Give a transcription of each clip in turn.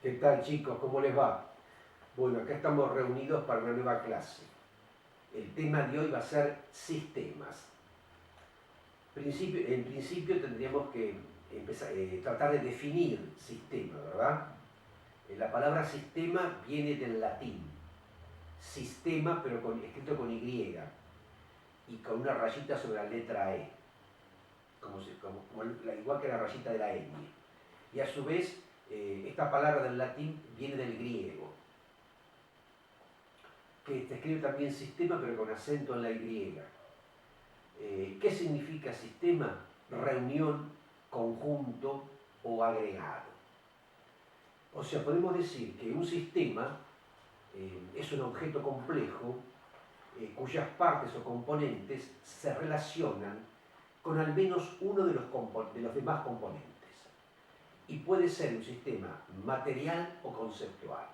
¿Qué tal, chicos? ¿Cómo les va? Bueno, acá estamos reunidos para una nueva clase. El tema de hoy va a ser sistemas. En principio tendríamos que tratar de definir sistema, ¿verdad? La palabra sistema viene del latín. Sistema, pero escrito con Y y con una rayita sobre la letra E, igual que la rayita de la ñ. Y a su vez, esta palabra del latín viene del griego, que se escribe también sistema, pero con acento en la Y. ¿Qué significa sistema? Reunión, conjunto o agregado. O sea, podemos decir que un sistema es un objeto complejo cuyas partes o componentes se relacionan con al menos uno de los demás componentes. Y puede ser un sistema material o conceptual.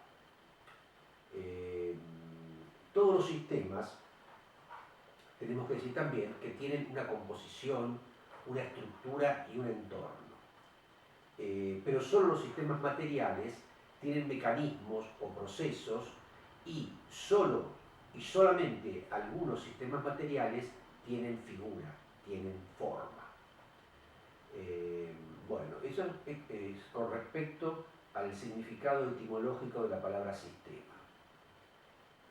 Todos los sistemas, tenemos que decir también, que tienen una composición, una estructura y un entorno. Pero solo los sistemas materiales tienen mecanismos o procesos y solamente algunos sistemas materiales tienen figura, tienen forma. Bueno, eso es con respecto al significado etimológico de la palabra sistema.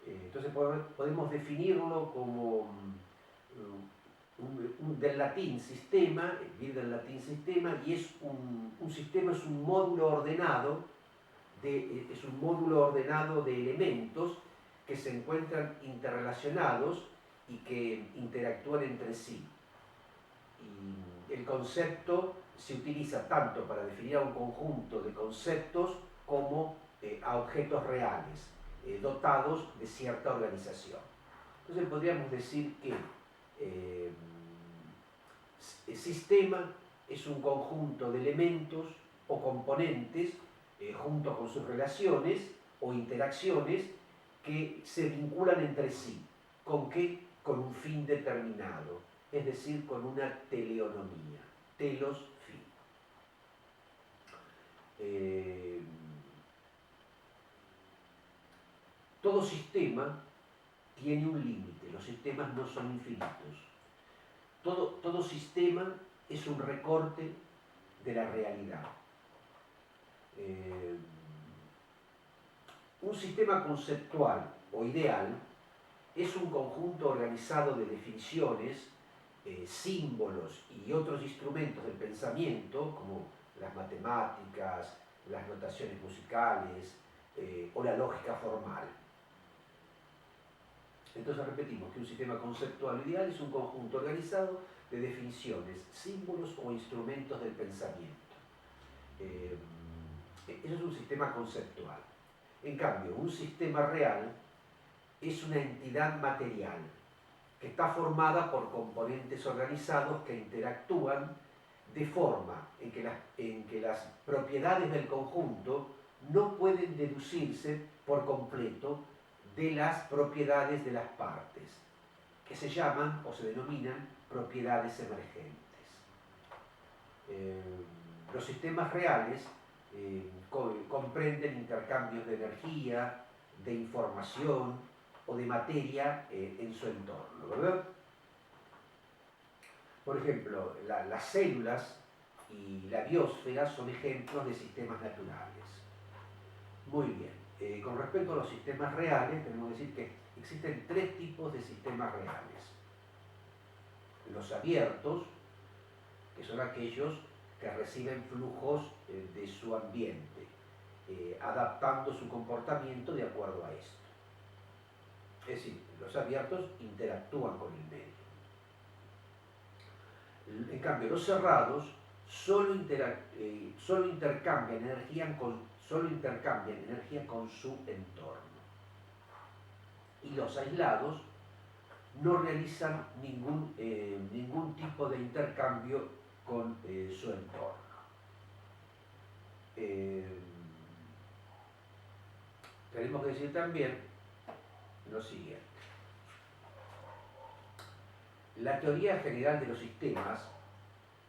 Entonces podemos definirlo como del latín sistema, viene del latín sistema, y es un sistema es un módulo ordenado de elementos que se encuentran interrelacionados y que interactúan entre sí. Y el concepto se utiliza tanto para definir a un conjunto de conceptos como a objetos reales, dotados de cierta organización. Entonces podríamos decir que el sistema es un conjunto de elementos o componentes junto con sus relaciones o interacciones que se vinculan entre sí. ¿Con qué? Con un fin determinado, es decir, con una teleonomía. Telos, fin. Todo sistema tiene un límite, los sistemas no son infinitos. Todo sistema es un recorte de la realidad. Un sistema conceptual o ideal es un conjunto organizado de definiciones, símbolos y otros instrumentos del pensamiento, como las matemáticas, las notaciones musicales o la lógica formal. Entonces repetimos que un sistema conceptual ideal es un conjunto organizado de definiciones, símbolos o instrumentos del pensamiento. Eso es un sistema conceptual. En cambio, un sistema real es una entidad material que está formada por componentes organizados que interactúan de forma en que las propiedades del conjunto no pueden deducirse por completo de las propiedades de las partes, que se llaman o se denominan propiedades emergentes. Los sistemas reales comprenden intercambios de energía, de información o de materia en su entorno, ¿verdad? Por ejemplo, las células y la biosfera son ejemplos de sistemas naturales. Muy bien. Con respecto a los sistemas reales, tenemos que decir que existen tres tipos de sistemas reales. Los abiertos, que son aquellos que reciben flujos de su ambiente, adaptando su comportamiento de acuerdo a esto. Es decir, los abiertos interactúan con el medio. En cambio, los cerrados solo intercambian energía con su entorno. Y los aislados no realizan ningún tipo de intercambio con su entorno. Tenemos que decir también lo siguiente. La teoría general de los sistemas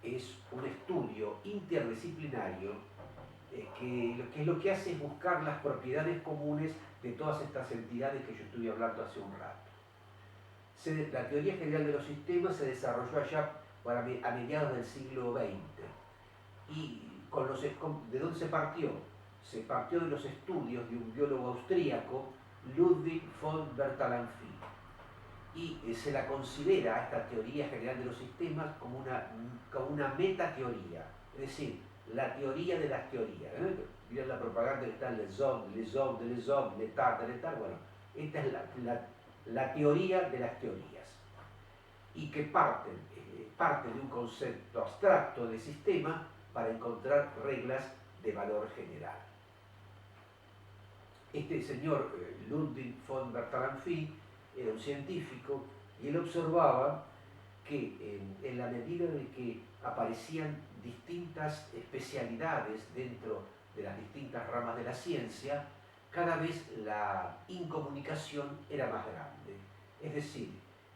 es un estudio interdisciplinario que lo que hace es buscar las propiedades comunes de todas estas entidades que yo estuve hablando hace un rato. La teoría general de los sistemas se desarrolló allá a mediados del siglo XX. ¿Y de dónde se partió? Se partió de los estudios de un biólogo austríaco, Ludwig von Bertalanffy. Y se la considera a esta teoría general de los sistemas como una metateoría, es decir, la teoría de las teorías. Miren la propaganda que está les hommes, l'état, bueno, esta es la teoría de las teorías. Y que parte de un concepto abstracto de sistema para encontrar reglas de valor general. Este señor Ludwig von Bertalanffy era un científico y él observaba que en la medida en que aparecían distintas especialidades dentro de las distintas ramas de la ciencia, cada vez la incomunicación era más grande. Es decir,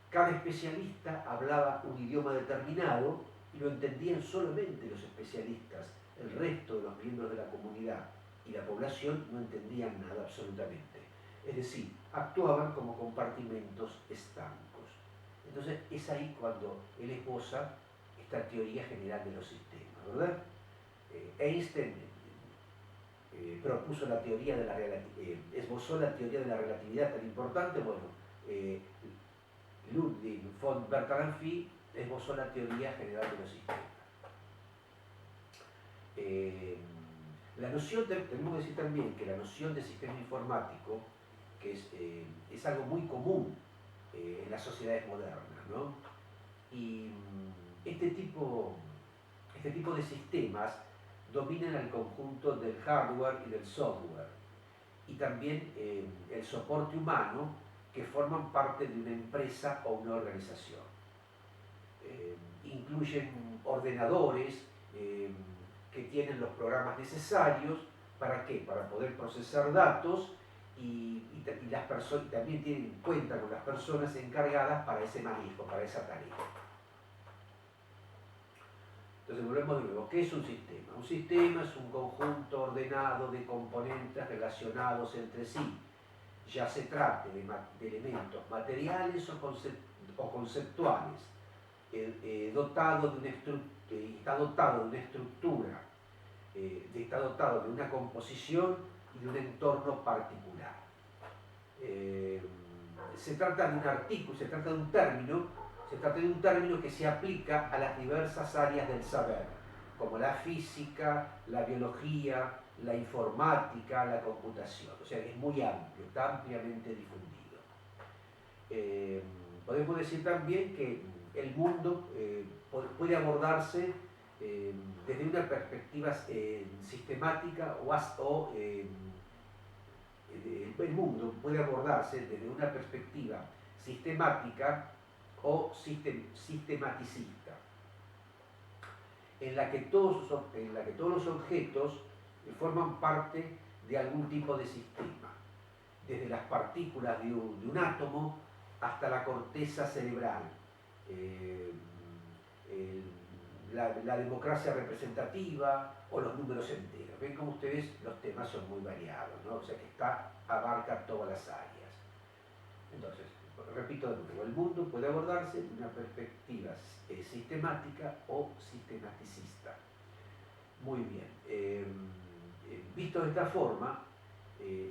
cada especialista hablaba un idioma determinado y lo entendían solamente los especialistas. El resto de los miembros de la comunidad y la población no entendían nada absolutamente. Es decir, actuaban como compartimentos estancos. Entonces es ahí cuando él esboza esta teoría general de los sistemas, ¿verdad? Einstein propuso la teoría de la esbozó la teoría de la relatividad tan importante. Bueno, Ludwig von Bertalanffy esbozó la teoría general de los sistemas. Tenemos que decir también que la noción de sistema informático, que es algo muy común en las sociedades modernas, ¿no? Y este tipo de sistemas dominan el conjunto del hardware y del software, y también el soporte humano, que forman parte de una empresa o una organización. Incluyen ordenadores que tienen los programas necesarios. ¿Para qué? Para poder procesar datos y las personas también cuentan con las personas encargadas para ese manejo, para esa tarea. Entonces volvemos de nuevo. ¿Qué es un sistema? Un sistema es un conjunto ordenado de componentes relacionados entre sí, ya se trate de elementos materiales o conceptuales. Está dotado de una estructura, está dotado de una composición y de un entorno particular. Se trata de un artículo, se trata de un término que se aplica a las diversas áreas del saber, como la física, la biología, la informática, la computación. O sea, es muy amplio, está ampliamente difundido. Podemos decir también que el mundo puede abordarse desde una perspectiva sistemática el mundo puede abordarse desde una perspectiva sistemática o sistematicista, en la que todos los objetos forman parte de algún tipo de sistema, desde las partículas de un átomo hasta la corteza cerebral, la democracia representativa o los números enteros. Ven como ustedes los temas son muy variados, ¿no? O sea que abarca todas las áreas. Entonces, repito de nuevo, el mundo puede abordarse de una perspectiva sistemática o sistematicista. Muy bien. Visto de esta forma,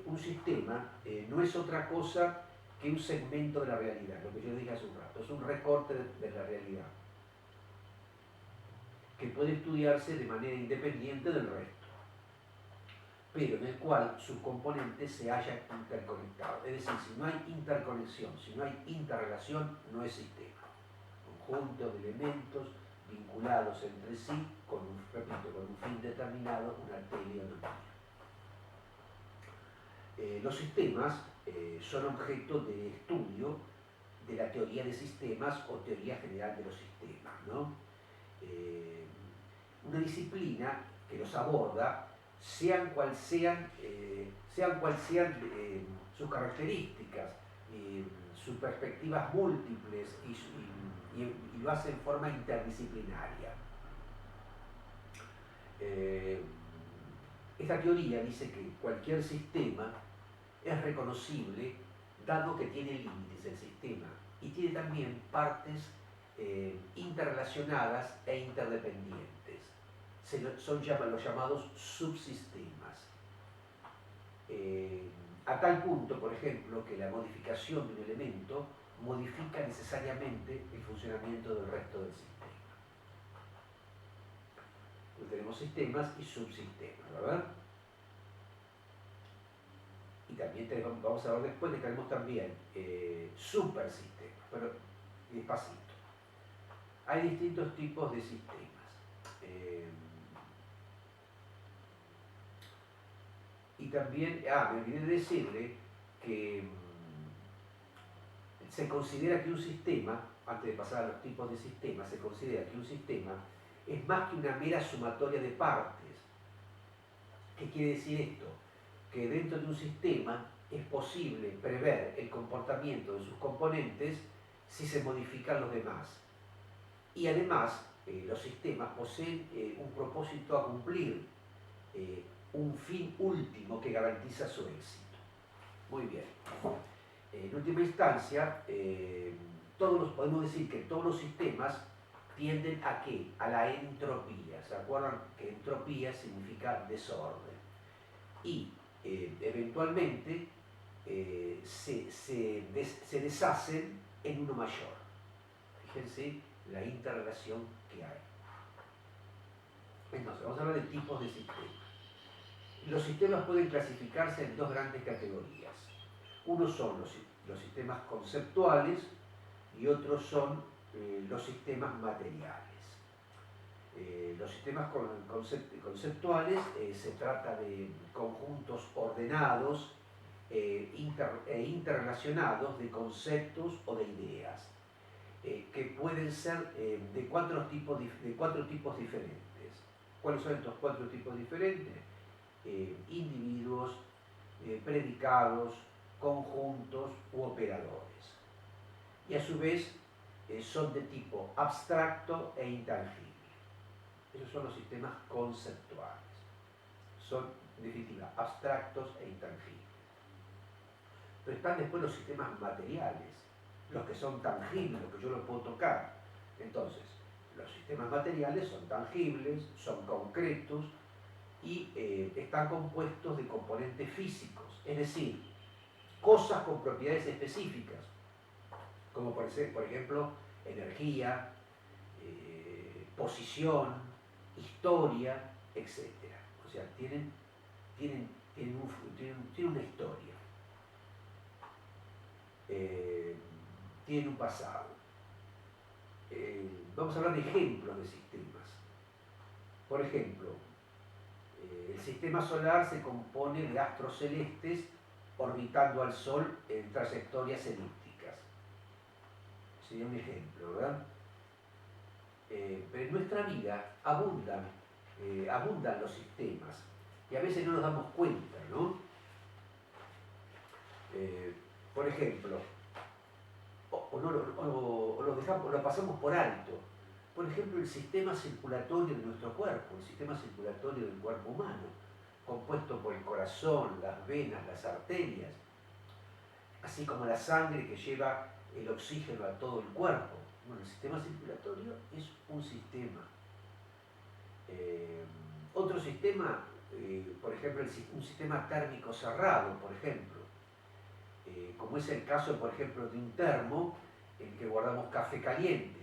un sistema no es otra cosa que un segmento de la realidad, lo que yo dije hace un rato, es un recorte de la realidad, que puede estudiarse de manera independiente del resto, pero en el cual sus componentes se hallan interconectados. Es decir, si no hay interconexión, si no hay interrelación, no es sistema. Conjunto de elementos vinculados entre sí con un fin determinado, una teleonomía. Los sistemas son objeto de estudio de la teoría de sistemas o teoría general de los sistemas, ¿no? Una disciplina que los aborda, sean cual sean sus características, sus perspectivas múltiples y lo hace en forma interdisciplinaria. Esta teoría dice que cualquier sistema es reconocible dado que tiene límites el sistema y tiene también partes interrelacionadas e interdependientes. Son los llamados subsistemas. A tal punto, por ejemplo, que la modificación de un elemento modifica necesariamente el funcionamiento del resto del sistema. Entonces tenemos sistemas y subsistemas, ¿verdad? Y también vamos a ver después que tenemos también supersistemas, pero despacito. Hay distintos tipos de sistemas. Y también, me olvidé de decirle que se considera que un sistema, antes de pasar a los tipos de sistemas, se considera que un sistema es más que una mera sumatoria de partes. ¿Qué quiere decir esto? Que dentro de un sistema es posible prever el comportamiento de sus componentes si se modifican los demás. Y además, los sistemas poseen un propósito a cumplir, un fin último que garantiza su éxito. Muy bien. En última instancia, podemos decir que todos los sistemas tienden ¿a qué? A la entropía. ¿Se acuerdan que entropía significa desorden? Y eventualmente se deshacen en uno mayor. Fíjense la interrelación que hay. Entonces, vamos a hablar de tipos de sistemas. Los sistemas pueden clasificarse en dos grandes categorías. Unos son los sistemas conceptuales y otros son los sistemas materiales. Los sistemas conceptuales se trata de conjuntos ordenados e interrelacionados de conceptos o de ideas, que pueden ser de cuatro tipos diferentes. ¿Cuáles son estos cuatro tipos diferentes? Individuos, predicados, conjuntos u operadores. Y a su vez son de tipo abstracto e intangible. Esos son los sistemas conceptuales. Son, en definitiva, abstractos e intangibles. Pero están después los sistemas materiales, los que son tangibles, los que yo lo puedo tocar. Entonces, los sistemas materiales son tangibles, son concretos y están compuestos de componentes físicos, es decir, cosas con propiedades específicas, como por ejemplo energía, posición, historia, etc. O sea, tienen una historia, tienen un pasado. Vamos a hablar de ejemplos de sistemas. Por ejemplo, el sistema solar se compone de astros celestes orbitando al Sol en trayectorias elípticas. Sería un ejemplo, ¿verdad? Pero en nuestra vida abundan los sistemas y a veces no nos damos cuenta, ¿no? Por ejemplo, lo pasamos por alto. Por ejemplo, el sistema circulatorio de nuestro cuerpo, el sistema circulatorio del cuerpo humano, compuesto por el corazón, las venas, las arterias, así como la sangre que lleva el oxígeno a todo el cuerpo. Bueno, el sistema circulatorio es un sistema. Otro sistema, por ejemplo, un sistema térmico cerrado, por ejemplo, como es el caso, por ejemplo, de un termo en que guardamos café caliente.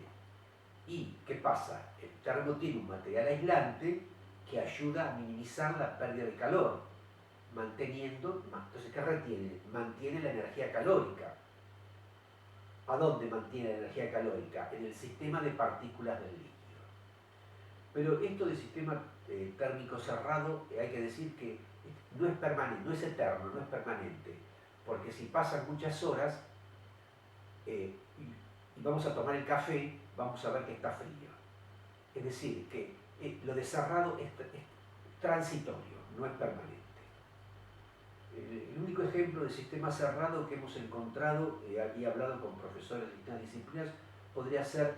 ¿Y qué pasa? El termo tiene un material aislante que ayuda a minimizar la pérdida de calor, entonces, ¿qué retiene? Mantiene la energía calórica. ¿A dónde mantiene la energía calórica? En el sistema de partículas del líquido. Pero esto del sistema térmico cerrado, hay que decir que no es permanente, no es eterno, no es permanente, porque si pasan muchas horas y vamos a tomar el café, vamos a ver que está frío. Es decir, que lo de cerrado es transitorio, no es permanente. El único ejemplo de sistema cerrado que hemos encontrado y hablado con profesores de distintas disciplinas podría ser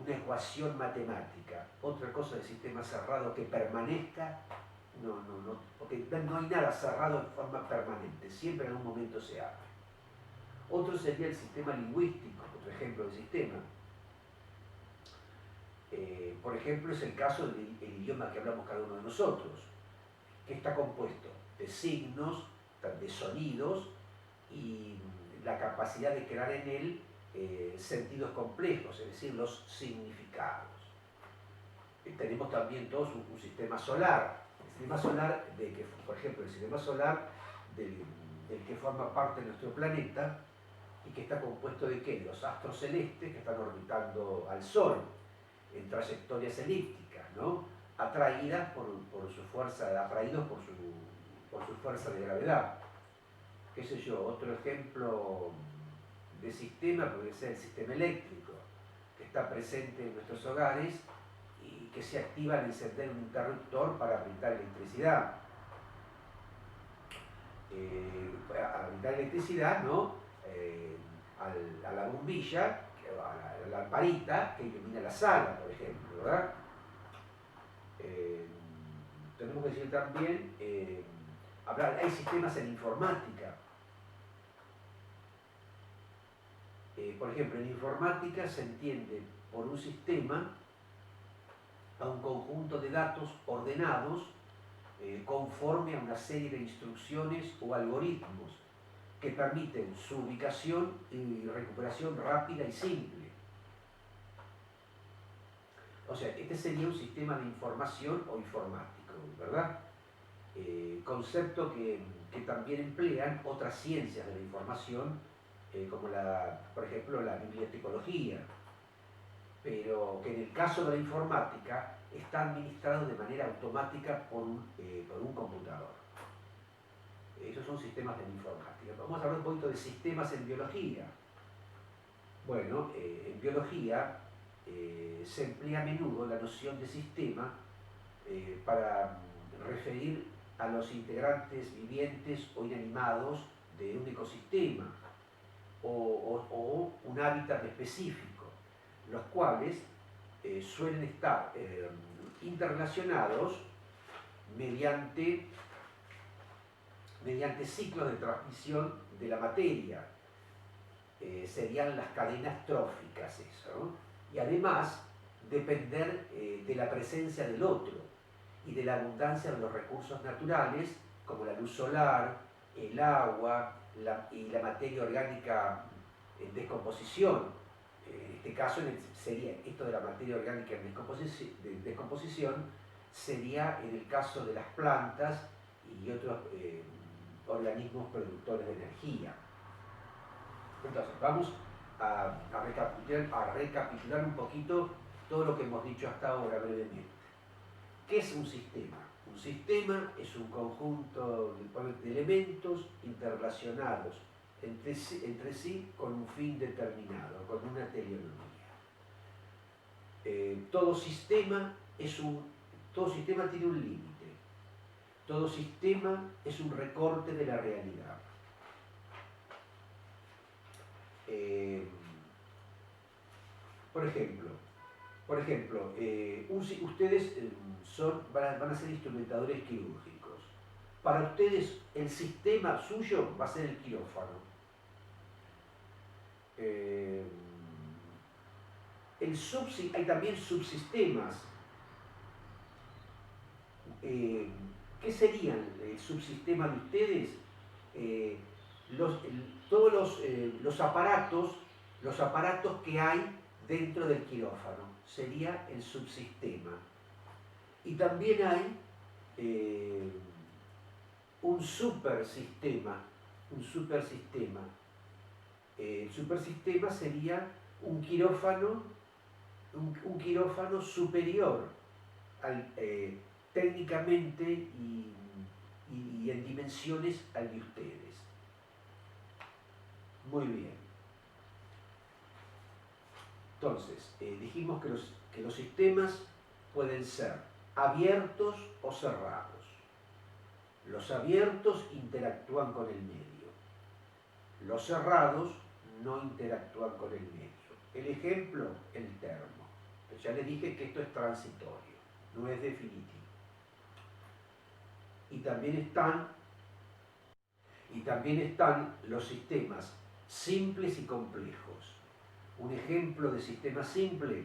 una ecuación matemática. Otra cosa de sistema cerrado que permanezca porque no hay nada cerrado en forma permanente, siempre en algún momento se abre. Otro sería el sistema lingüístico, otro ejemplo de sistema. Por ejemplo, es el caso del idioma que hablamos cada uno de nosotros, que está compuesto de signos, de sonidos y la capacidad de crear en él sentidos complejos, es decir, los significados. Tenemos también todos un sistema solar. El sistema solar, por ejemplo, el sistema solar del que forma parte de nuestro planeta y que está compuesto de ¿qué? De los astros celestes que están orbitando al Sol en trayectorias elípticas, ¿no? Atraídas por su fuerza, atraídos por su fuerza de gravedad. Qué sé yo, otro ejemplo de sistema podría ser el sistema eléctrico, que está presente en nuestros hogares y que se activa al encender un interruptor para brindar electricidad. Al brindar electricidad, ¿no? A la bombilla, a la lamparita que ilumina la sala, por ejemplo, ¿verdad? Tenemos que decir también, hay sistemas en informática. Por ejemplo, en informática se entiende por un sistema a un conjunto de datos ordenados conforme a una serie de instrucciones o algoritmos que permiten su ubicación y recuperación rápida y simple. O sea, este sería un sistema de información o informático, ¿verdad? Concepto que también emplean otras ciencias de la información, como por ejemplo la bibliotecología, pero que en el caso de la informática está administrado de manera automática por un computador. Esos son sistemas de la informática. Vamos a hablar un poquito de sistemas en biología. Bueno, en biología se emplea a menudo la noción de sistema para referir a los integrantes vivientes o inanimados de un ecosistema o un hábitat específico, los cuales suelen estar interrelacionados mediante ciclos de transmisión de la materia. Serían las cadenas tróficas eso, ¿no? Y además depender de la presencia del otro y de la abundancia de los recursos naturales como la luz solar, el agua y la materia orgánica en descomposición. En este caso sería esto de la materia orgánica en descomposición sería en el caso de las plantas y otros organismos productores de energía. Entonces, vamos a recapitular un poquito todo lo que hemos dicho hasta ahora brevemente. ¿Qué es un sistema? Un sistema es un conjunto de elementos interrelacionados entre sí con un fin determinado, con una teleología. Todo sistema tiene un límite. Todo sistema es un recorte de la realidad. Por ejemplo, ustedes van a ser instrumentadores quirúrgicos. Para ustedes el sistema suyo va a ser el quirófano. Hay también subsistemas. ¿Qué serían el subsistema de ustedes? Todos los aparatos que hay dentro del quirófano, sería el subsistema. Y también hay un supersistema. El supersistema sería un quirófano superior técnicamente y en dimensiones al de ustedes. Muy bien. Entonces, dijimos que los sistemas pueden ser abiertos o cerrados. Los abiertos interactúan con el medio. Los cerrados no interactúan con el medio. El ejemplo, el termo. Pero ya les dije que esto es transitorio, no es definitivo. Y también están los sistemas simples y complejos. Un ejemplo de sistema simple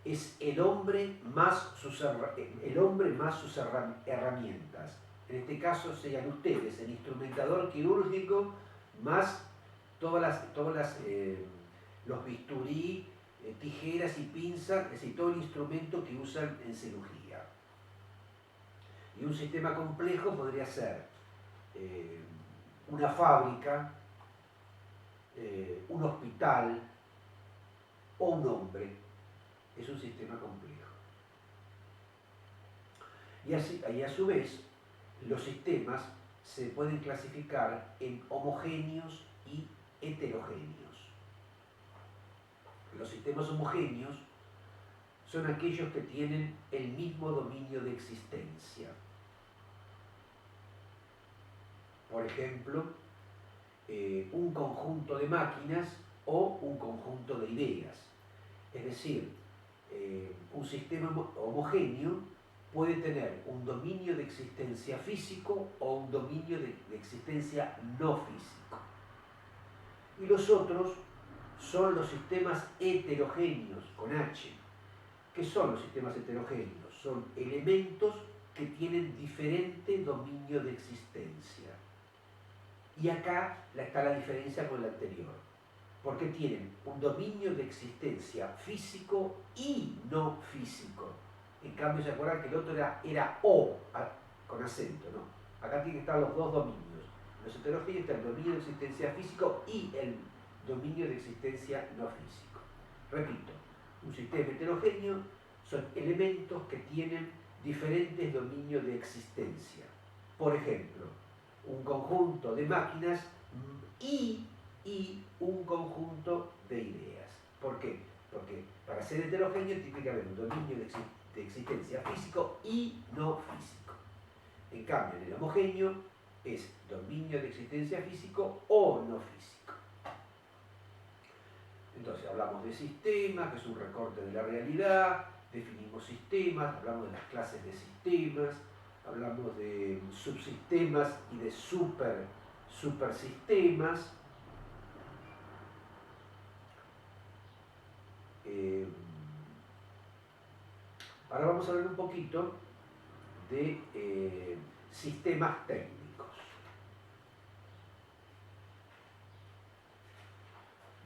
es el hombre más sus herramientas. En este caso serían ustedes, el instrumentador quirúrgico más los bisturí, tijeras y pinzas, es decir, todo el instrumento que usan en cirugía. Y un sistema complejo podría ser una fábrica, un hospital o un hombre. Es un sistema complejo. Y a su vez, los sistemas se pueden clasificar en homogéneos y heterogéneos. Los sistemas homogéneos son aquellos que tienen el mismo dominio de existencia. Por ejemplo, un conjunto de máquinas o un conjunto de ideas. Es decir, un sistema homogéneo puede tener un dominio de existencia físico o un dominio de existencia no físico. Y los otros son los sistemas heterogéneos, con H. ¿Qué son los sistemas heterogéneos? Son elementos que tienen diferente dominio de existencia. Y acá está la diferencia con el anterior, porque tienen un dominio de existencia físico y no físico. En cambio, ¿se acuerdan que el otro era O, con acento, ¿no? Acá tienen que estar los dos dominios. Los heterogéneos están el dominio de existencia físico y el dominio de existencia no físico. Repito, un sistema heterogéneo son elementos que tienen diferentes dominios de existencia. Por ejemplo, un conjunto de máquinas y un conjunto de ideas. ¿Por qué? Porque para ser heterogéneo tiene que haber un dominio de existencia físico y no físico. En cambio, en el homogéneo es dominio de existencia físico o no físico. Entonces hablamos de sistemas, que es un recorte de la realidad, definimos sistemas, hablamos de las clases de sistemas, hablamos de subsistemas y de supersistemas. Ahora vamos a ver un poquito de sistemas técnicos.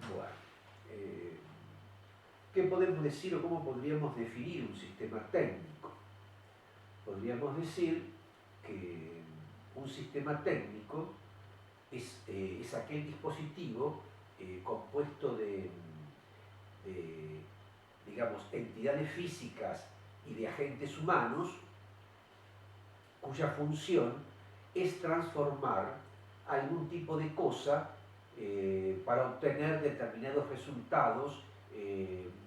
Bueno, ¿qué podemos decir o cómo podríamos definir un sistema técnico? Podríamos decir que un sistema técnico es aquel dispositivo compuesto de, digamos, entidades físicas y de agentes humanos cuya función es transformar algún tipo de cosa para obtener determinados resultados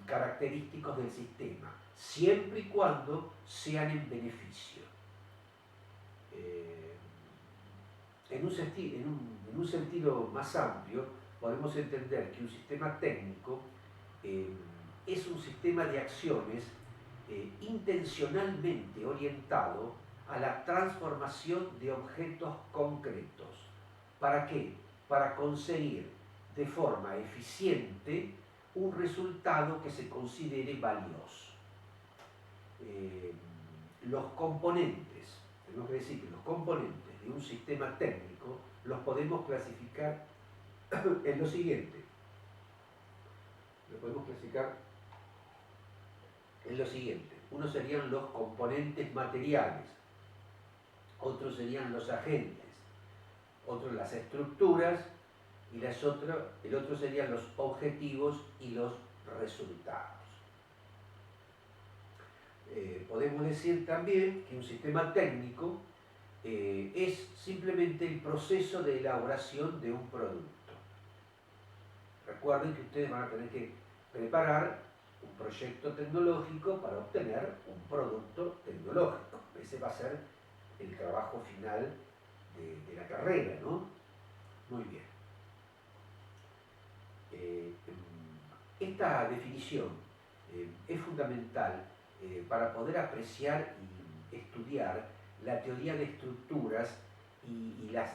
característicos del sistema, siempre y cuando sean en beneficio. En un sentido más amplio, podemos entender que un sistema técnico es un sistema de acciones intencionalmente orientado a la transformación de objetos concretos. ¿Para qué? Para conseguir de forma eficiente un resultado que se considere valioso. Los componentes, tenemos que decir que los componentes de un sistema técnico los podemos clasificar en lo siguiente. Uno serían los componentes materiales, otros serían los agentes, otros las estructuras y el otro serían los objetivos y los resultados. Podemos decir también que un sistema técnico es simplemente el proceso de elaboración de un producto. Recuerden que ustedes van a tener que preparar un proyecto tecnológico para obtener un producto tecnológico. Ese va a ser el trabajo final de la carrera, ¿no? Muy bien. Esta definición es fundamental para poder apreciar y estudiar la teoría de estructuras y las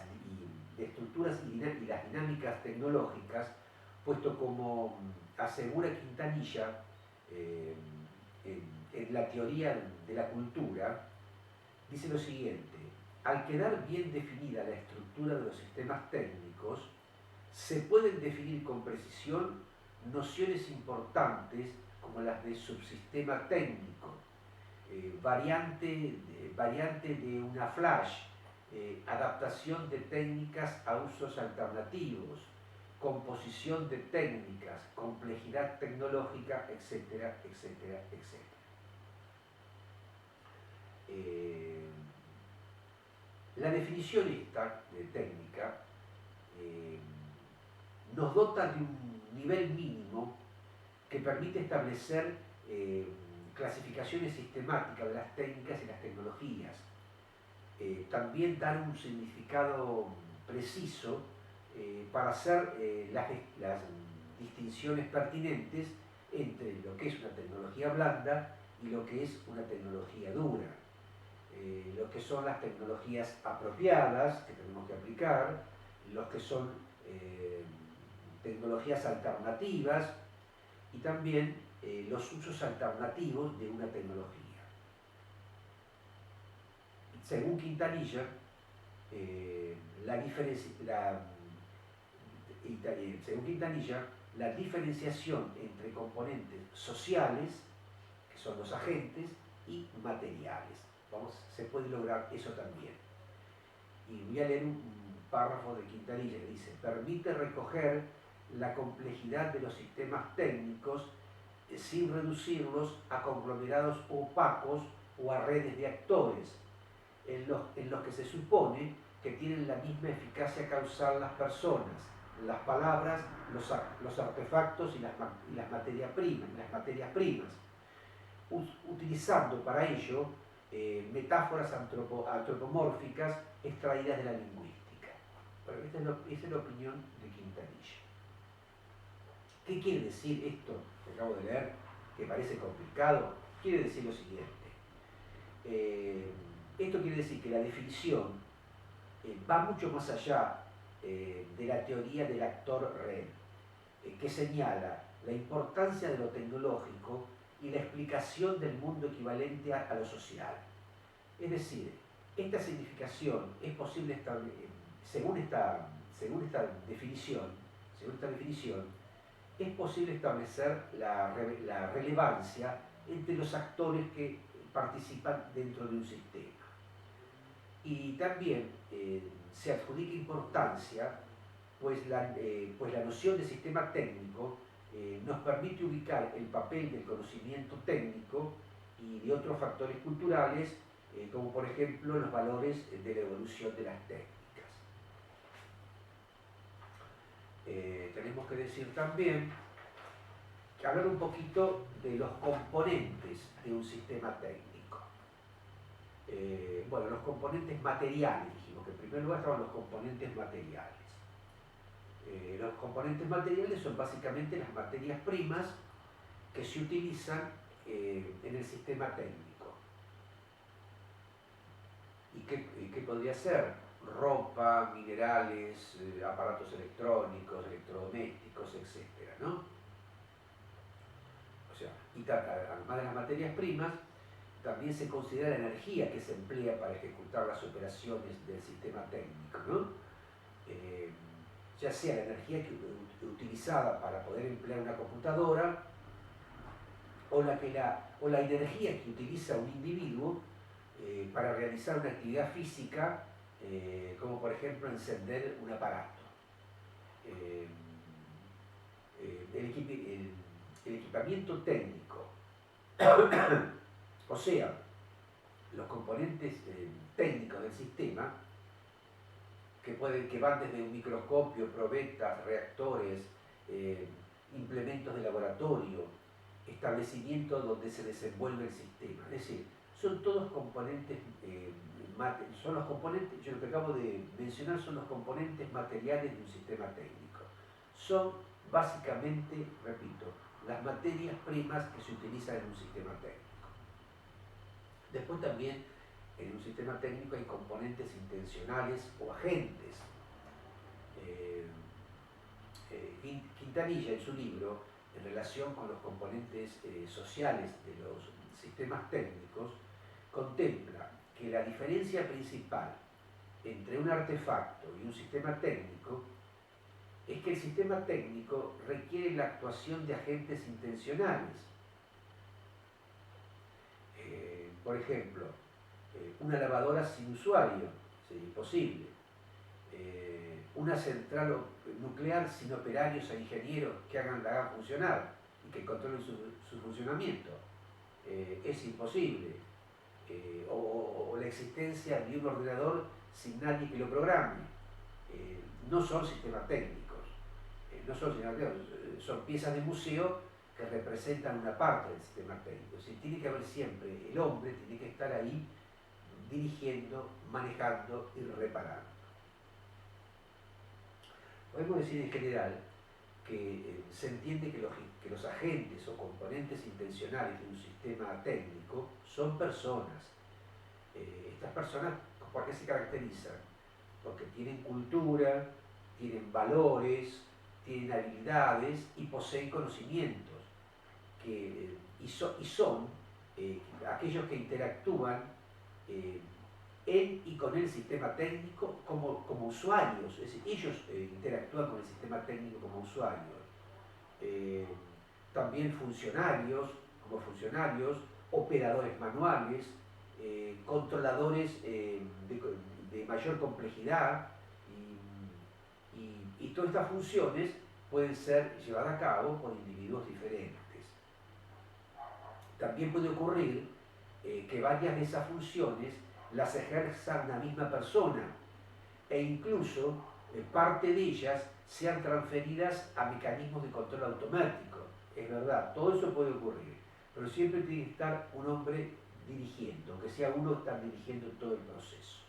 dinámicas tecnológicas, puesto como asegura Quintanilla en la teoría de la cultura, dice lo siguiente: al quedar bien definida la estructura de los sistemas técnicos, se pueden definir con precisión nociones importantes como las de subsistema técnico, variante de una flash, adaptación de técnicas a usos alternativos, composición de técnicas, complejidad tecnológica, etcétera, etcétera, etcétera. La definición esta de técnica nos dota de un nivel mínimo que permite establecer clasificaciones sistemáticas de las técnicas y las tecnologías. También dar un significado preciso para hacer las distinciones pertinentes entre lo que es una tecnología blanda y lo que es una tecnología dura. Lo que son las tecnologías apropiadas que tenemos que aplicar, los que son tecnologías alternativas y también los usos alternativos de una tecnología. Según Quintanilla, la diferenciación entre componentes sociales, que son los agentes, y materiales. Se puede lograr eso también. Y voy a leer un párrafo de Quintanilla que dice: permite recoger la complejidad de los sistemas técnicos sin reducirlos a conglomerados opacos o a redes de actores, en los que se supone que tienen la misma eficacia causal las personas, las palabras, los artefactos y las materias primas, utilizando para ello metáforas antropomórficas extraídas de la lingüística. Bueno, esa es la opinión de Quintanilla. ¿Qué quiere decir esto que acabo de leer, que parece complicado? Quiere decir lo siguiente. Esto quiere decir que la definición va mucho más allá de la teoría del actor-red, que señala la importancia de lo tecnológico y la explicación del mundo equivalente a lo social. Es decir, esta significación es posible establecer, según esta definición, es posible establecer la relevancia entre los actores que participan dentro de un sistema. Y también se adjudica importancia, pues la noción de sistema técnico nos permite ubicar el papel del conocimiento técnico y de otros factores culturales, como por ejemplo los valores de la evolución de las técnicas. Tenemos que decir también, que hablar un poquito de los componentes de un sistema técnico. Bueno, los componentes materiales, dijimos que en primer lugar estaban los componentes materiales. Los componentes materiales son básicamente las materias primas que se utilizan en el sistema técnico. ¿Y qué podría ser? Ropa, minerales, aparatos electrónicos, electrodomésticos, etc., ¿no? O sea, y además de las materias primas, también se considera la energía que se emplea para ejecutar las operaciones del sistema técnico, ¿no? Ya sea la energía utilizada para poder emplear una computadora o la energía que utiliza un individuo para realizar una actividad física, como por ejemplo encender un aparato. El equipamiento técnico, o sea, los componentes técnicos del sistema, que van desde un microscopio, probetas, reactores, implementos de laboratorio, establecimientos donde se desenvuelve el sistema. Es decir, son todos componentes, son los componentes, yo lo que acabo de mencionar son los componentes materiales de un sistema técnico. Son básicamente, repito, las materias primas que se utilizan en un sistema técnico. Después también en un sistema técnico hay componentes intencionales o agentes. Quintanilla, en su libro, en relación con los componentes sociales de los sistemas técnicos, contempla que la diferencia principal entre un artefacto y un sistema técnico es que el sistema técnico requiere la actuación de agentes intencionales. Por ejemplo, una lavadora sin usuario sería imposible. Una central nuclear sin operarios e ingenieros que la hagan funcionar y que controlen su funcionamiento. Es imposible. O la existencia de un ordenador sin nadie que lo programe. No son sistemas técnicos. No son sistemas técnicos, son piezas de museo que representan una parte del sistema técnico. Tiene que haber siempre, el hombre tiene que estar ahí dirigiendo, manejando y reparando. Podemos decir en general que se entiende que los agentes o componentes intencionales de un sistema técnico son personas. Estas personas, ¿por qué se caracterizan? Porque tienen cultura, tienen valores, tienen habilidades y poseen conocimientos. Y son aquellos que interactúan en y con el sistema técnico como usuarios, es decir, ellos interactúan con el sistema técnico como usuarios. También como funcionarios, operadores manuales, controladores de mayor complejidad y todas estas funciones pueden ser llevadas a cabo por individuos diferentes. También puede ocurrir que varias de esas funciones las ejerza una misma persona e incluso parte de ellas sean transferidas a mecanismos de control automático. Es verdad, todo eso puede ocurrir, pero siempre tiene que estar un hombre dirigiendo, aunque sea uno estar dirigiendo todo el proceso.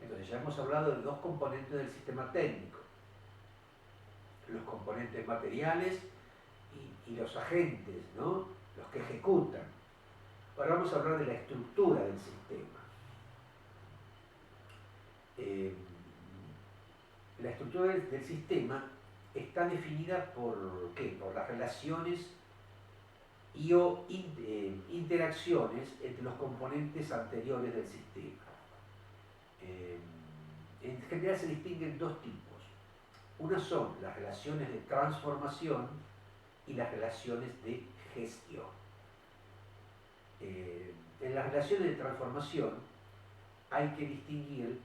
Entonces ya hemos hablado de dos componentes del sistema técnico, los componentes materiales y los agentes, ¿no? Los que ejecutan. Ahora vamos a hablar de la estructura del sistema. La estructura del sistema está definida por ¿qué? Por las relaciones y o interacciones entre los componentes anteriores del sistema. En general se distinguen dos tipos. Una son las relaciones de transformación y las relaciones de gestión. En las relaciones de transformación hay que distinguir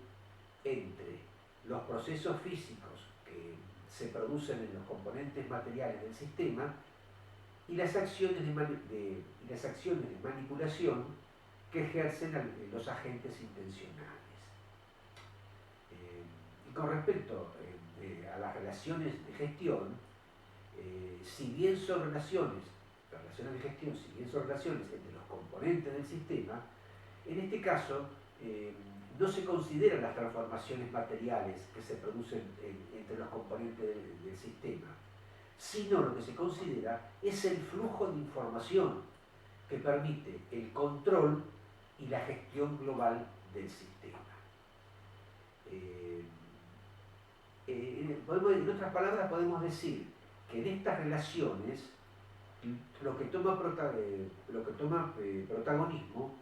entre los procesos físicos que se producen en los componentes materiales del sistema y las acciones de manipulación que ejercen los agentes intencionales. Y con respecto a las relaciones de gestión, si bien son relaciones entre los componentes del sistema, en este caso no se consideran las transformaciones materiales que se producen entre los componentes del sistema, sino lo que se considera es el flujo de información que permite el control y la gestión global del sistema. En otras palabras, podemos decir que en estas relaciones lo que toma protagonismo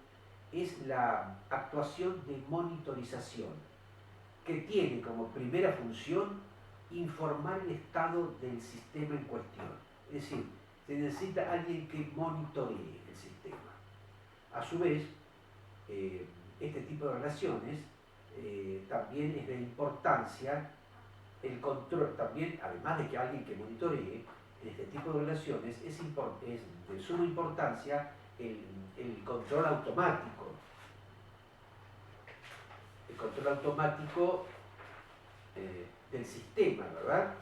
es la actuación de monitorización, que tiene como primera función informar el estado del sistema en cuestión. Es decir, se necesita alguien que monitoree el sistema. A su vez, este tipo de relaciones también es de importancia el control, también, además de que alguien que monitoree, en este tipo de relaciones es de suma importancia el control automático. El control automático del sistema, ¿verdad?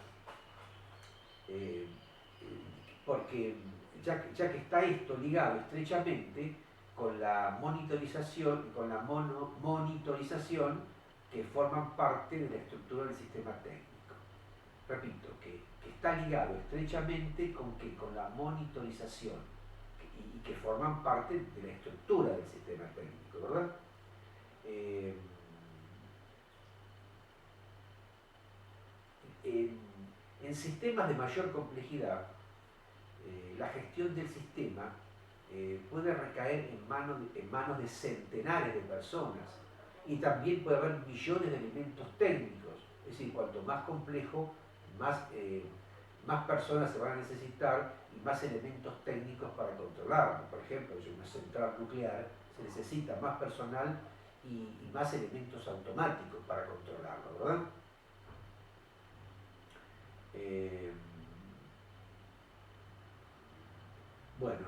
Porque ya que está esto ligado estrechamente con la monitorización que forman parte de la estructura del sistema técnico. Repito, que está ligado estrechamente con la monitorización y que forman parte de la estructura del sistema técnico, ¿verdad? Eh, en, en sistemas de mayor complejidad, la gestión del sistema puede recaer en manos de centenares de personas y también puede haber millones de elementos técnicos. Es decir, cuanto más complejo, más personas se van a necesitar y más elementos técnicos para controlarlo. Por ejemplo, en una central nuclear se necesita más personal y más elementos automáticos para controlarlo, ¿verdad? Eh, bueno,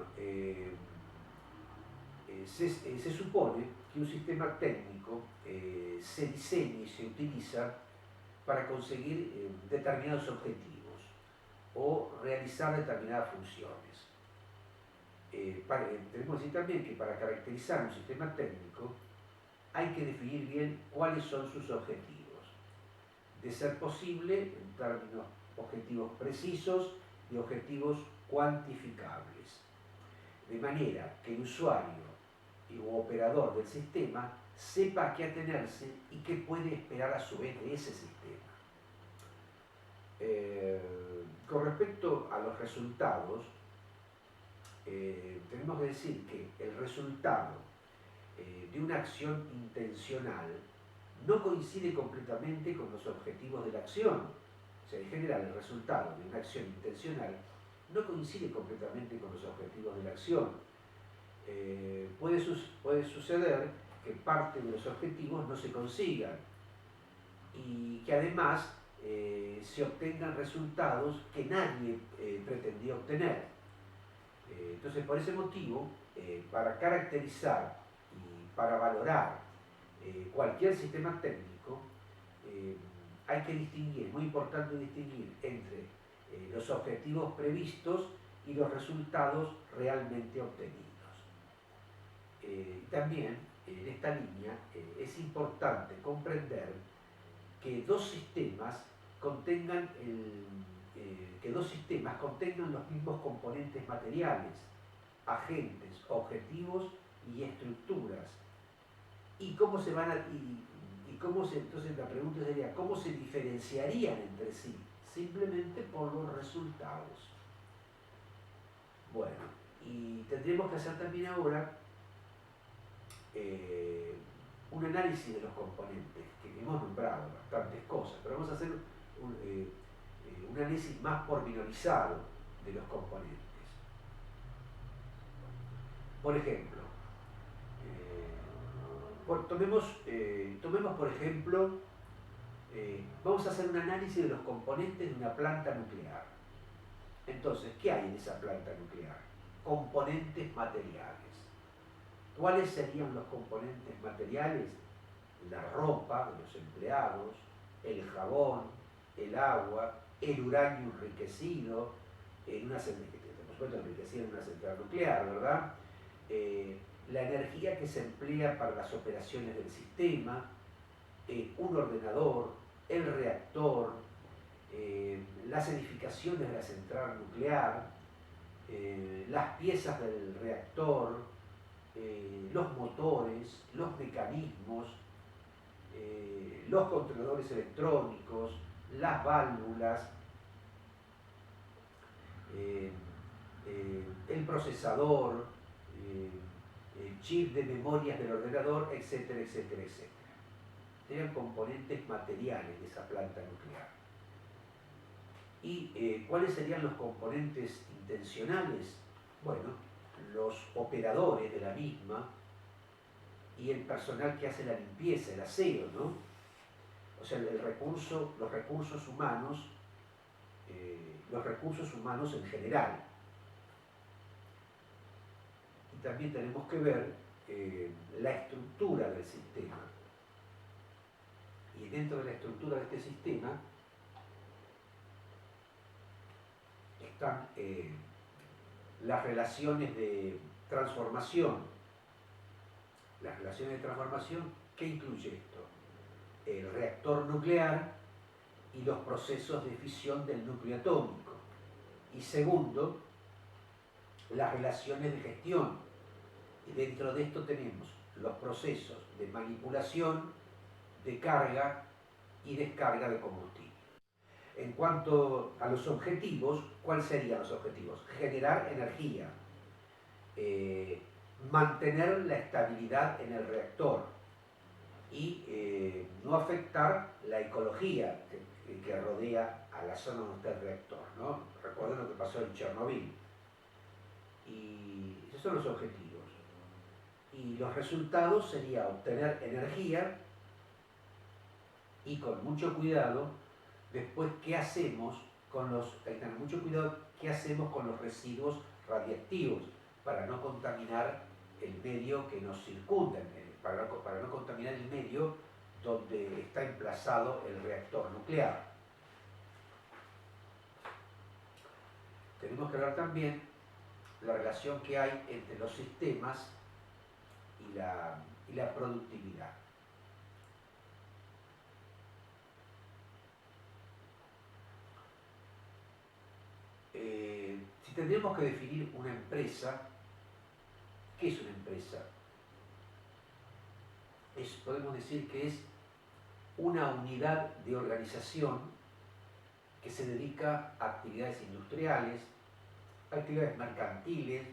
se supone que un sistema técnico se diseña y se utiliza para conseguir determinados objetivos o realizar determinadas funciones. Tenemos que decir también que para caracterizar un sistema técnico hay que definir bien cuáles son sus objetivos. De ser posible, en términos objetivos precisos y objetivos cuantificables. De manera que el usuario o operador del sistema sepa a qué atenerse y qué puede esperar a su vez de ese sistema. Con respecto a los resultados, tenemos que decir que el resultado de una acción intencional no coincide completamente con los objetivos de la acción. O sea, en general, el resultado de una acción intencional no coincide completamente con los objetivos de la acción. Puede suceder que parte de los objetivos no se consigan y que además se obtengan resultados que nadie pretendía obtener. Entonces, por ese motivo, para caracterizar y para valorar cualquier sistema técnico, hay que distinguir, es muy importante distinguir entre los objetivos previstos y los resultados realmente obtenidos. También, en esta línea, es importante comprender que dos sistemas contengan los mismos componentes materiales, agentes, objetivos y estructuras. ¿Y cómo se van a, entonces la pregunta sería, ¿cómo se diferenciarían entre sí? Simplemente por los resultados. Bueno, y tendríamos que hacer también ahora un análisis de los componentes, que hemos nombrado bastantes cosas, pero vamos a hacer un análisis más pormenorizado de los componentes. Por ejemplo, tomemos por ejemplo, vamos a hacer un análisis de los componentes de una planta nuclear. Entonces, ¿qué hay en esa planta nuclear? Componentes materiales. ¿Cuáles serían los componentes materiales? La ropa de los empleados, el jabón, el agua, el uranio enriquecido, por supuesto enriquecido en una central nuclear, ¿verdad? La energía que se emplea para las operaciones del sistema, un ordenador, el reactor, las edificaciones de la central nuclear, las piezas del reactor, los motores, los mecanismos, los controladores electrónicos, las válvulas, el procesador, el chip de memorias del ordenador, etcétera, etcétera, etcétera. Serían componentes materiales de esa planta nuclear. ¿Y cuáles serían los componentes intencionales? Bueno, los operadores de la misma y el personal que hace la limpieza, el aseo, ¿no? O sea, los recursos humanos en general. Y también tenemos que ver la estructura del sistema. Y dentro de la estructura de este sistema están las relaciones de transformación. Las relaciones de transformación, ¿qué incluye esto? El reactor nuclear y los procesos de fisión del núcleo atómico. Y segundo, las relaciones de gestión. Y dentro de esto tenemos los procesos de manipulación, de carga y descarga de combustible. En cuanto a los objetivos, ¿cuáles serían los objetivos? Generar energía, mantener la estabilidad en el reactor y no afectar la ecología que rodea a la zona donde está el reactor, ¿no? Recuerden lo que pasó en Chernobyl. Y esos son los objetivos. Y los resultados sería obtener energía y con mucho cuidado, después, ¿qué hacemos con los, hay que tener mucho cuidado, qué hacemos con los residuos radiactivos para no contaminar el medio que nos circunda, para no contaminar el medio donde está emplazado el reactor nuclear. Tenemos que hablar también la relación que hay entre los sistemas y la productividad. Si tendríamos que definir una empresa, ¿qué es una empresa? Podemos decir que es una unidad de organización que se dedica a actividades industriales, actividades mercantiles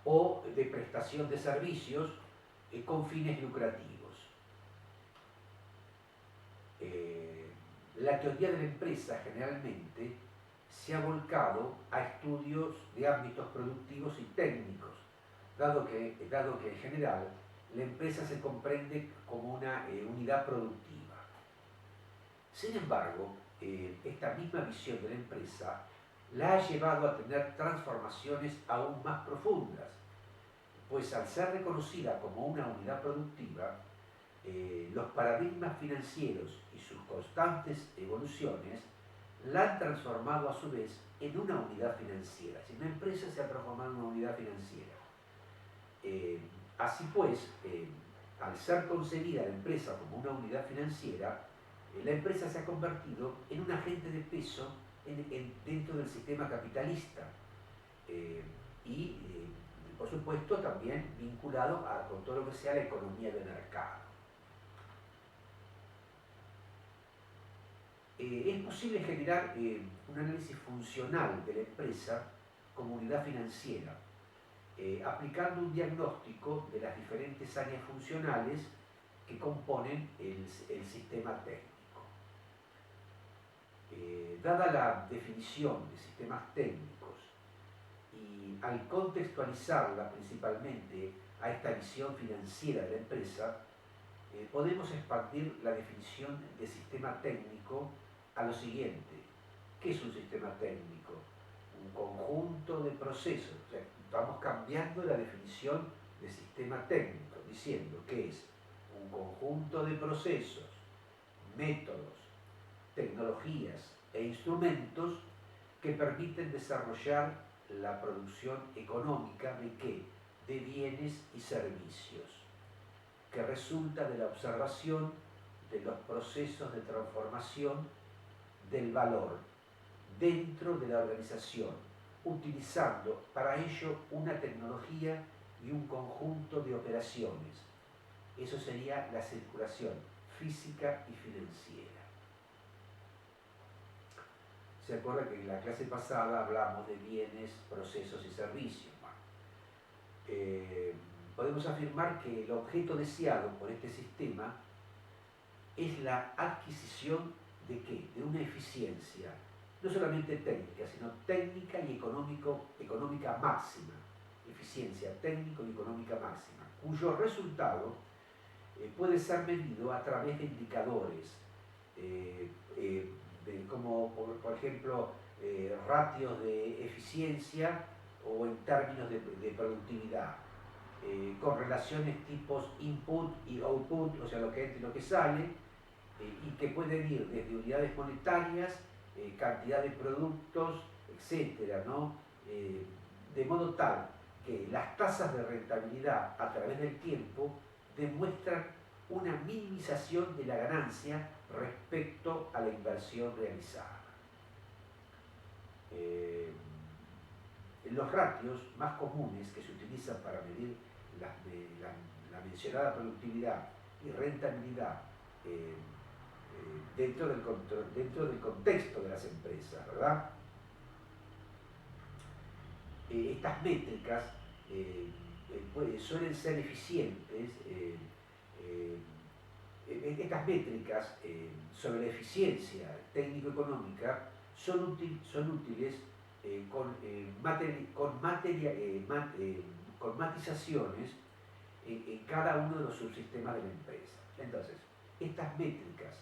o de prestación de servicios con fines lucrativos. La teoría de la empresa generalmente se ha volcado a estudios de ámbitos productivos y técnicos, dado que en general la empresa se comprende como una unidad productiva. Sin embargo, esta misma visión de la empresa la ha llevado a tener transformaciones aún más profundas, pues al ser reconocida como una unidad productiva, los paradigmas financieros y sus constantes evoluciones la han transformado a su vez en una unidad financiera. Si una empresa se ha transformado en una unidad financiera. Así pues, al ser concebida la empresa como una unidad financiera, la empresa se ha convertido en un agente de peso dentro del sistema capitalista y, por supuesto, también vinculado con todo lo que sea la economía de mercado. Es posible generar un análisis funcional de la empresa como unidad financiera, aplicando un diagnóstico de las diferentes áreas funcionales que componen el sistema técnico. Dada la definición de sistemas técnicos y al contextualizarla principalmente a esta visión financiera de la empresa, podemos expandir la definición de sistema técnico a lo siguiente. ¿Qué es un sistema técnico? Un conjunto de procesos. O sea, estamos cambiando la definición de sistema técnico, diciendo que es un conjunto de procesos, métodos, tecnologías e instrumentos que permiten desarrollar la producción económica ¿de qué? De bienes y servicios, que resulta de la observación de los procesos de transformación del valor dentro de la organización, utilizando para ello una tecnología y un conjunto de operaciones. Eso sería la circulación física y financiera. Se acuerda que en la clase pasada hablamos de bienes, procesos y servicios. Podemos afirmar que el objeto deseado por este sistema es la adquisición ¿de qué? De una eficiencia, no solamente técnica, sino técnica y económica máxima. Eficiencia técnico y económica máxima, cuyo resultado puede ser medido a través de indicadores, como por ejemplo ratios de eficiencia o en términos de productividad, con relaciones tipos input y output, o sea, lo que entra y lo que sale, y que pueden ir desde unidades monetarias, cantidad de productos, etcétera, ¿no? De modo tal que las tasas de rentabilidad a través del tiempo demuestran una minimización de la ganancia respecto a la inversión realizada. Los ratios más comunes que se utilizan para medir la mencionada productividad y rentabilidad dentro del contexto de las empresas, ¿verdad? Estas métricas suelen ser eficientes. Estas métricas sobre la eficiencia técnico-económica son útiles con matizaciones en cada uno de los subsistemas de la empresa. Entonces, estas métricas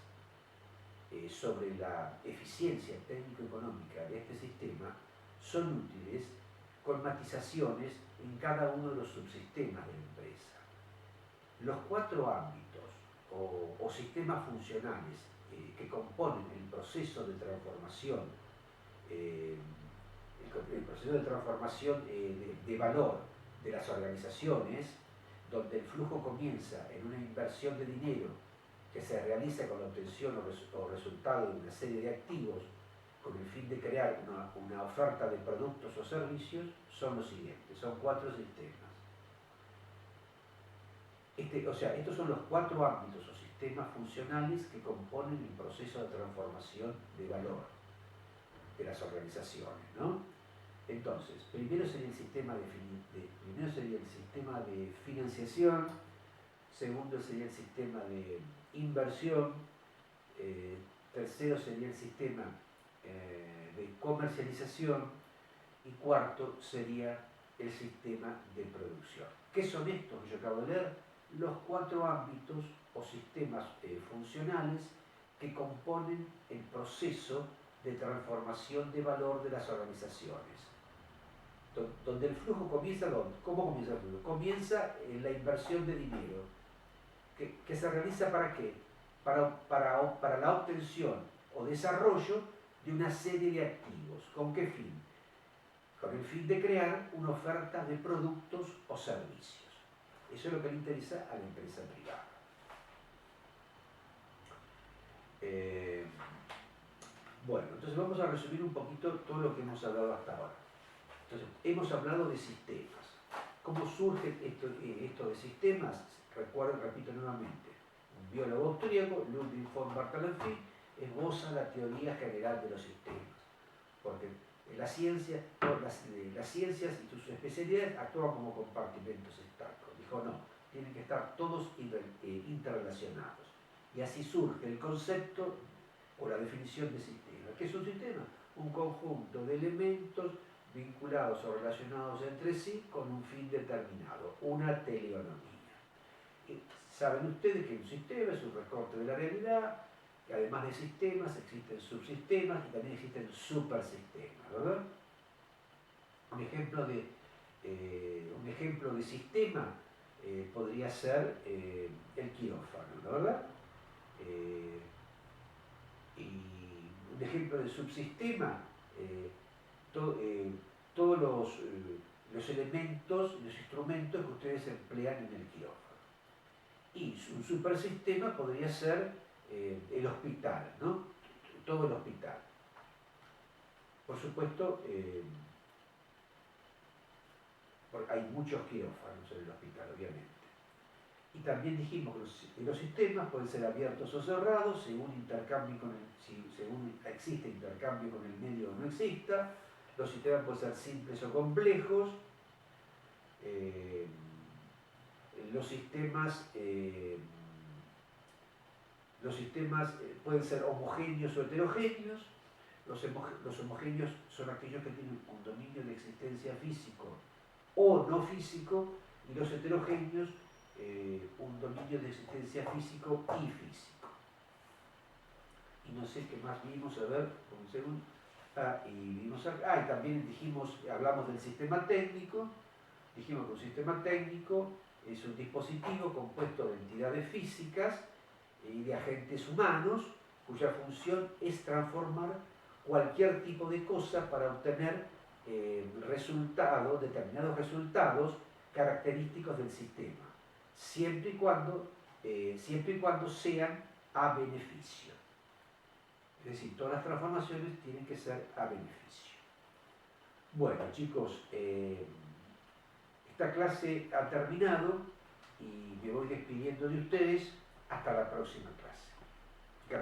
sobre la eficiencia técnico-económica de este sistema son útiles con matizaciones en cada uno de los subsistemas de la empresa. Los 4 ámbitos o sistemas funcionales que componen el proceso de transformación, de valor de las organizaciones, donde el flujo comienza en una inversión de dinero que se realiza con la obtención o resultado de una serie de activos con el fin de crear una oferta de productos o servicios, son los siguientes, son 4 sistemas. Estos son los 4 ámbitos o sistemas funcionales que componen el proceso de transformación de valor de las organizaciones, ¿no? Entonces, primero sería el sistema de financiación, segundo sería el sistema de inversión, tercero sería el sistema de comercialización y cuarto sería el sistema de producción. ¿Qué son estos que yo acabo de leer? Los 4 ámbitos o sistemas funcionales que componen el proceso de transformación de valor de las organizaciones. Donde el flujo comienza, ¿cómo comienza el flujo? Comienza en la inversión de dinero, que se realiza ¿para qué? Para la obtención o desarrollo de una serie de activos. ¿Con qué fin? Con el fin de crear una oferta de productos o servicios. Eso es lo que le interesa a la empresa privada. Bueno, entonces vamos a resumir un poquito todo lo que hemos hablado hasta ahora. Entonces, hemos hablado de sistemas. ¿Cómo surge esto de sistemas? Repito nuevamente. Un biólogo austríaco, Ludwig von Bartholomä, esboza la teoría general de los sistemas. Porque las ciencias y sus especialidades actúan como compartimentos estanco. Dijo, no, tienen que estar todos interrelacionados. Y así surge el concepto o la definición de sistema. ¿Qué es un sistema? Un conjunto de elementos vinculados o relacionados entre sí con un fin determinado, una teleonomía. Saben ustedes que un sistema es un recorte de la realidad, que además de sistemas existen subsistemas y también existen supersistemas, ¿verdad? Un ejemplo de sistema podría ser el quirófano, ¿no? ¿Verdad? Y un ejemplo de subsistema, todos los elementos, los instrumentos que ustedes emplean en el quirófano. Y un supersistema podría ser el hospital, ¿no? Todo el hospital. Por supuesto, hay muchos quirófanos en el hospital, obviamente. Y también dijimos que los sistemas pueden ser abiertos o cerrados según existe intercambio con el medio o no exista. Los sistemas pueden ser simples o complejos. Los sistemas pueden ser homogéneos o heterogéneos. Los homogéneos son aquellos que tienen un dominio de existencia físico o no físico, y los heterogéneos un dominio de existencia físico y físico. Y no sé qué más vimos, a ver, un segundo. Y también hablamos del sistema técnico. Dijimos que un sistema técnico es un dispositivo compuesto de entidades físicas y de agentes humanos cuya función es transformar cualquier tipo de cosa para obtener determinados resultados característicos del sistema, siempre y cuando sean a beneficio. Es decir, todas las transformaciones tienen que ser a beneficio. Bueno, chicos, esta clase ha terminado y me voy despidiendo de ustedes hasta la próxima clase.